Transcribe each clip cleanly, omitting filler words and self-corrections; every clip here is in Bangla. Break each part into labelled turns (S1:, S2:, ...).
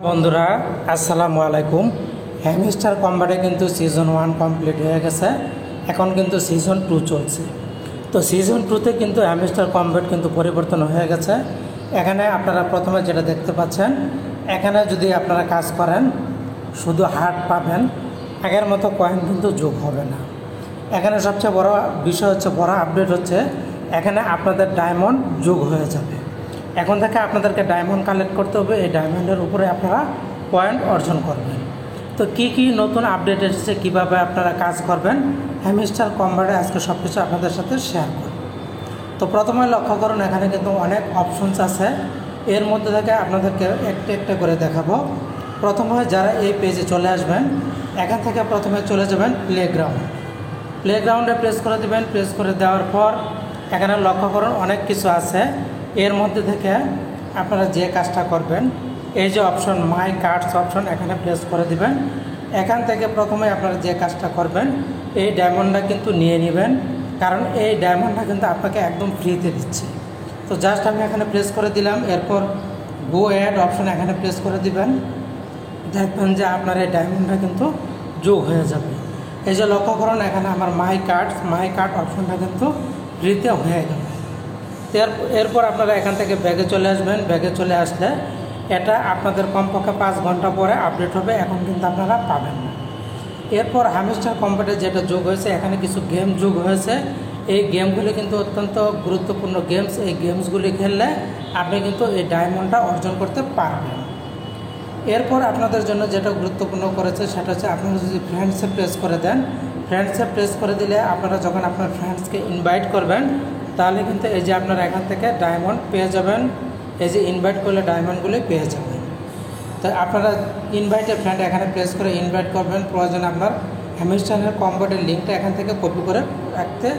S1: বন্ধুরা আসসালামু আলাইকুম। হ্যামস্টার কম্বাটে কিন্তু সিজন 1 কমপ্লিট হয়ে গেছে, এখন কিন্তু সিজন 2 চলছে। তো সিজন 2তে কিন্তু হ্যামস্টার কম্বাট কিন্তু পরিবর্তন হয়ে গেছে। এখানে আপনারা প্রথমে যেটা দেখতে পাচ্ছেন, এখানে যদি আপনারা কাজ করেন শুধু হার্ট পাবেন, আগের মতো কয়েন কিন্তু যোগ হবে না। এখানে সবচেয়ে বড় বিষয় হচ্ছে, বড় আপডেট হচ্ছে, এখানে আপনাদের ডায়মন্ড যোগ হয়ে যাবে। এখন থেকে আপনাদেরকে ডায়মন্ড কালেক্ট করতে হবে, এই ডায়মন্ডের উপরে আপনারা পয়েন্ট অর্জন করবেন। তো কি নতুন আপডেট এসেছে, কীভাবে আপনারা কাজ করবেন হ্যামস্টার কম্বাটে, আজকে সব কিছু আপনাদের সাথে শেয়ার করব। তো প্রথমে লক্ষ্য করুন, এখানে কিন্তু অনেক অপশনস আছে, এর মধ্যে থেকে আপনাদেরকে একটা একটা করে দেখাবো। প্রথমে যারা এই পেজে চলে আসবেন, এখান থেকে প্রথমে চলে যাবেন প্লেগ্রাউন্ডে প্রেস করে দেবেন। প্রেস করে দেওয়ার পর এখানে লক্ষ্য করুন অনেক কিছু আছে, এর মধ্যে থেকে আপনারা যে কাজটা করবেন, এই যে অপশন মাই কার্ডস অপশন, এখানে প্রেস করে দিবেন। এখান থেকে প্রথমে আপনারা যে কাজটা করবেন, এই ডায়মন্ডটা কিন্তু নিয়ে নেবেন, কারণ এই ডায়মন্ডটা কিন্তু আপনাকে একদম ফ্রিতে দিচ্ছে। তো জাস্ট আমি এখানে প্রেস করে দিলাম, এরপর গো অ্যাড অপশন এখানে প্রেস করে দিবেন। দেখবেন যে আপনার এই ডায়মন্ডটা কিন্তু যোগ হয়ে যাবে। এই যে লক্ষ্য করুন, এখানে আমার মাই কার্ড অপশনটা কিন্তু ফ্রিতে হয়ে গেল। এরপর আপনারা এখান থেকে ব্যাগে চলে আসবেন। ব্যাগে চলে আসলে এটা আপনাদের কমপক্ষে 5 ঘন্টা পরে আপডেট হবে, এখন কিন্তু আপনারা পাবেন না। এরপর হ্যামস্টার কম্বাটে যেটা যোগ হয়েছে, এখানে কিছু গেম যোগ হয়েছে। এই গেমগুলি কিন্তু অত্যন্ত গুরুত্বপূর্ণ গেমস। এই গেমসগুলি খেললে আপনি কিন্তু এই ডায়মন্ডটা অর্জন করতে পারবেন। এরপর আপনাদের জন্য যেটা গুরুত্বপূর্ণ করেছে, সেটা হচ্ছে আপনারা যদি ফ্রেন্ডসে প্রেস করে দেন, ফ্রেন্ডসে প্রেস করে দিলে আপনারা যখন আপনার ফ্রেন্ডসকে ইনভাইট করবেন, তাহলে কিন্তু এই যে আপনারা এখান থেকে ডায়মন্ড পেয়ে যাবেন। এই যে ইনভাইট করলে ডায়মন্ডগুলি পেয়ে যাবেন। তো আপনারা ইনভাইটে ফ্রেন্ড এখানে প্রেস করে ইনভাইট করবেন। প্রয়োজন আপনার হ্যামস্টারের কম্বাটের লিঙ্কটা এখান থেকে কপি করে রাখতে,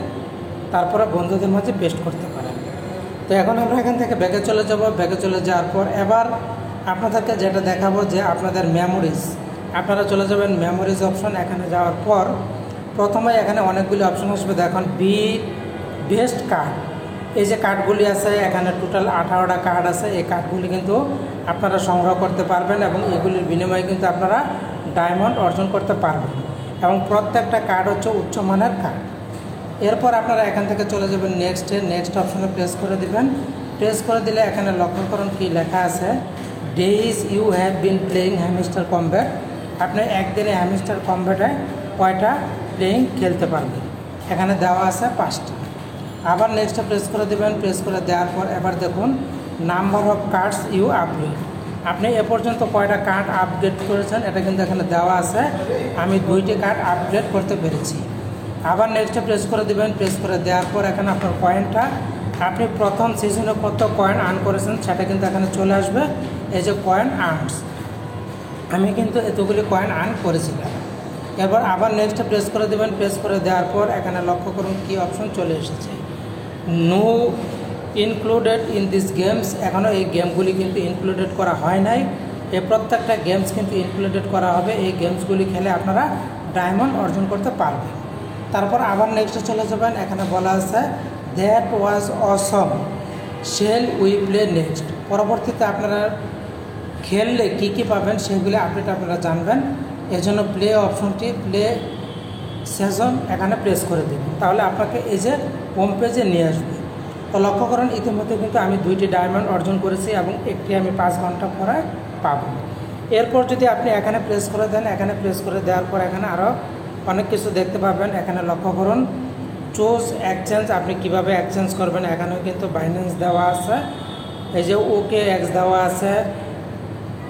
S1: তারপরে বন্ধুদের মাঝে পেস্ট করতে পারেন। তো এখন আমরা এখান থেকে ব্যাগে চলে যাব। ব্যাগে চলে যাওয়ার পর এবার আপনাদেরকে যেটা দেখাবো, যে আপনাদের মেমোরিজ, আপনারা চলে যাবেন মেমোরিজ অপশন। এখানে যাওয়ার পর প্রথমে এখানে অনেকগুলি অপশন আসবে, দেখুন বেস্ট কার্ড। এই যে কার্ডগুলি আছে, এখানে টোটাল 18টা কার্ড আছে। এই কার্ডগুলি কিন্তু আপনারা সংগ্রহ করতে পারবেন এবং এগুলির বিনিময়ে কিন্তু আপনারা ডায়মন্ড অর্জন করতে পারবেন, এবং প্রত্যেকটা কার্ড হচ্ছে উচ্চমানের কার্ড। এরপর আপনারা এখান থেকে চলে যাবেন নেক্সট অপশনে প্রেস করে দিবেন। প্রেস করে দিলে এখানে লক্ষ্য করুন কি লেখা আছে, days you have been playing Hamster Kombat. আপনি একদিনে হ্যামস্টার কম্বাটে কয়টা প্লেয়িং খেলতে পারবেন, এখানে দেওয়া আছে 5টা। আবার নেক্সটে প্রেস করে দেবেন। প্রেস করে দেওয়ার পর এবার দেখুন number of cards you update, আপনি এ পর্যন্ত কয়টা কার্ড আপডেট করেছেন এটা কিন্তু এখানে দেওয়া আছে। আমি 2টি কার্ড আপডেট করতে পেরেছি। আবার নেক্সটে প্রেস করে দেবেন। প্রেস করে দেওয়ার পর এখানে আপনার কয়েনটা, আপনি প্রথম সিজনে কত কয়েন আর্ন করেছেন সেটা কিন্তু এখানে চলে আসবে। এই যে কয়েন আর্নস, আমি কিন্তু এতগুলি কয়েন আর্ন করেছিলাম। এবার আবার নেক্সটে প্রেস করে দেবেন। প্রেস করে দেওয়ার পর এখানে লক্ষ্য করুন কি অপশন চলে এসেছে, no included in this games. এখনও এই গেমগুলি কিন্তু ইনক্লুডেড করা হয় নাই, এই প্রত্যেকটা গেমস কিন্তু ইনক্লুডেড করা হবে। এই গেমসগুলি খেলে আপনারা ডায়মন্ড অর্জন করতে পারবেন। তারপর আবার নেক্সটে চলে যাবেন। এখানে বলা আছে that was Assam, shell we play next. পরবর্তীতে আপনারা খেললে কী পাবেন সেগুলি আপডেট আপনারা জানবেন। এজন্য প্লে অপশনটি, প্লে সেশন এখানে প্রেস করে দেবেন, তাহলে আপনাকে এই যে হোম পেজে নিয়ে আসবে। তো লক্ষ্য করেন ইতিমধ্যে কিন্তু আমি 2টি ডায়মন্ড অর্জন করেছি এবং একটি আমি 5 ঘন্টা পরে পাবো। এরপর যদি আপনি এখানে প্রেস করে দেন, এখানে প্রেস করে দেওয়ার পর এখানে আরও অনেক কিছু দেখতে পাবেন। এখানে লক্ষ্য করুন চুজ এক্সচেঞ্জ, আপনি কিভাবে এক্সচেঞ্জ করবেন, এখানেও কিন্তু বাইন্যান্স দেওয়া আছে, এই যে OKX দেওয়া আছে,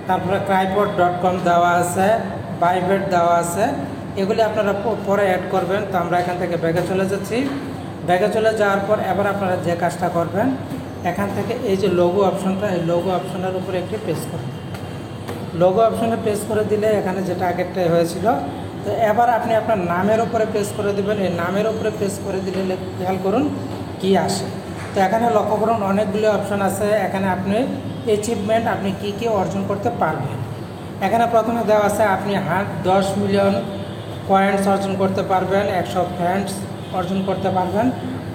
S1: তারপরে crypto.com দেওয়া আছে, বাইবেট দেওয়া আছে। এগুলি আপনারা পরে অ্যাড করবেন। তো আমরা এখান থেকে ব্যাগে চলে যাচ্ছি। ব্যাগে চলে যাওয়ার পর এবার আপনারা যে কাজটা করবেন, এখান থেকে এই যে লোগো অপশনটা, এই লোগো অপশনের উপরে একটি প্রেস করবেন। লোগো অপশনে প্রেস করে দিলে এখানে যেটা আগেরটাই হয়েছিল, তো এবার আপনি আপনার নামের উপরে প্রেস করে দেবেন। এই নামের উপরে প্রেস করে দিলে খেয়াল করুন কি আসে। তো এখানে লক্ষ্য করুন অনেকগুলি অপশন আছে। এখানে আপনি অ্যাচিভমেন্ট, আপনি কি অর্জন করতে পারবেন। এখানে প্রথমে দেওয়া আছে আপনি 10 মিলিয়ন কয়েন্স অর্জন করতে পারবেন, 100 ফ্রেন্ডস অর্জন করতে পারবেন,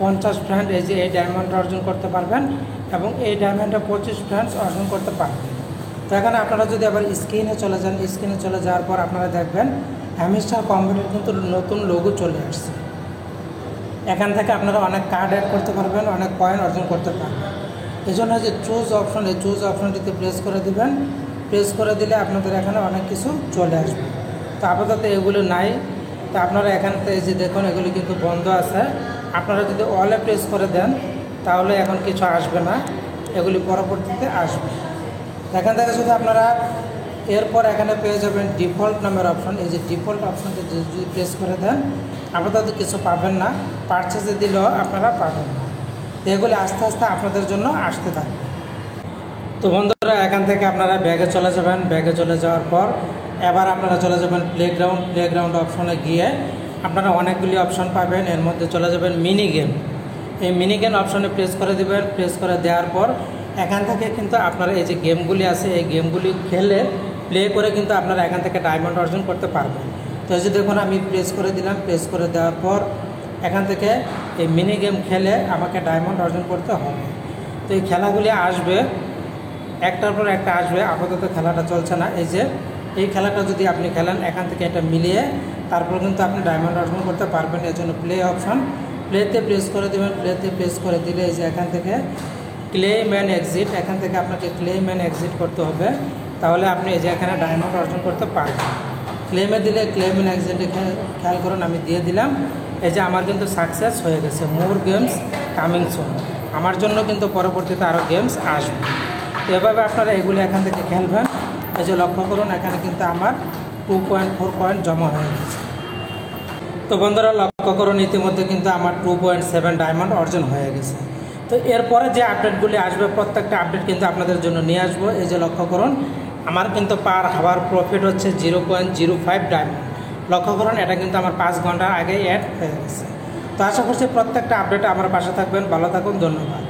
S1: 50 ফ্রেন্ড এই যে এই ডায়মন্ড অর্জন করতে পারবেন, এবং এই ডায়মন্ডে 25 ফ্রেন্ডস অর্জন করতে পারবেন। তো এখানে আপনারা যদি আবার স্ক্রিনে চলে যান, স্ক্রিনে চলে যাওয়ার পর আপনারা দেখবেন হ্যামস্টার কম্বাটের কিন্তু নতুন লোগো চলে আসছে। এখান থেকে আপনারা অনেক কার্ড অ্যাড করতে পারবেন, অনেক কয়েন অর্জন করতে পারবেন। এই জন্য যে চুজ অপশন, এই চুজ অপশনটিতে প্রেস করে দিবেন। প্রেস করে দিলে আপনাদের এখানে অনেক কিছু চলে আসবে। তো আপাতত এগুলো নাই। তো আপনারা এখান থেকে যে দেখুন এগুলি কিন্তু বন্ধ আছে। আপনারা যদি অলে প্রেস করে দেন তাহলে এখন কিছু আসবে না, এগুলি পরবর্তীতে আসবে। এখান থেকে শুধু আপনারা এরপর এখানে পেয়ে যাবেন ডিফল্ট নামের অপশন। এই যে ডিফল্ট অপশনটি যদি প্রেস করে দেন আপাতত কিছু পাবেন না, পারচেজে দিলেও আপনারা পাবেন না। এগুলি আস্তে আস্তে আপনাদের জন্য আসতে থাকবে। তো বন্ধুরা এখান থেকে আপনারা ব্যাগে চলে যাবেন। ব্যাগে চলে যাওয়ার পর এবার আপনারা চলে যাবেন প্লেগ্রাউন্ড। প্লেগ্রাউন্ড অপশনে গিয়ে আপনারা অনেকগুলি অপশন পাবেন। এর মধ্যে চলে যাবেন মিনি গেম। এই মিনি গেম অপশনে প্রেস করে দেবেন। প্রেস করে দেওয়ার পর এখান থেকে কিন্তু আপনারা এই যে গেমগুলি আছে এই গেমগুলি খেলে প্লে করে কিন্তু আপনারা এখান থেকে ডায়মন্ড অর্জন করতে পারবেন। তো এই যে দেখুন আমি প্রেস করে দিলাম। প্রেস করে দেওয়ার পর এখান থেকে এই মিনি গেম খেলে আমাকে ডায়মন্ড অর্জন করতে হবে। তো এই খেলাগুলি আসবে, একটার পর একটা আসবে। আপাতত খেলাটা চলছে না। এই যে এই খেলাটা যদি আপনি খেলেন এখান থেকে এটা মিলিয়ে তারপর কিন্তু আপনি ডায়মন্ড অর্জন করতে পারবেন। এর জন্য প্লে অপশন, প্লেতে প্রেস করে দেবেন। প্লেতে প্রেস করে দিলে এই যে এখান থেকে ক্লেম অ্যান্ড এক্সিট, এখান থেকে আপনাকে ক্লেম অ্যান্ড এক্সিট করতে হবে। তাহলে আপনি এই যে এখানে ডায়মন্ড অর্জন করতে পারবেন। ক্লেমে দিলে ক্লেম অ্যান্ড এক্সিটে খেয়াল করুন আমি দিয়ে দিলাম। এই যে আমার কিন্তু সাকসেস হয়ে গেছে। মোর গেমস কামিং সুন। আমার জন্য কিন্তু পরবর্তীতে আরও গেমস আসবে। তো এভাবে আপনারা এগুলো এখান থেকে খেলবেন। এই যে লক্ষ্য করুন এখানে কিন্তু আমার 2.4 পয়েন্ট জমা হয়ে গেছে। তো বন্ধুরা লক্ষ্য করুন ইতিমধ্যে কিন্তু আমার 2.7 ডায়মন্ড অর্জন হয়ে গেছে। তো এরপরে যে আপডেটগুলি আসবে প্রত্যেকটা আপডেট কিন্তু আপনাদের জন্য নিয়ে আসবো। এই যে লক্ষ্য করুন আমার কিন্তু পার হাওয়ার প্রফিট হচ্ছে 0.05 ডায়মন্ড। লক্ষ্য করুন এটা কিন্তু আমার 5 ঘন্টার আগেই অ্যাড হয়ে গেছে। তো আশা করছি প্রত্যেকটা আপডেটে আমার পাশে থাকবেন। ভালো থাকুন, ধন্যবাদ।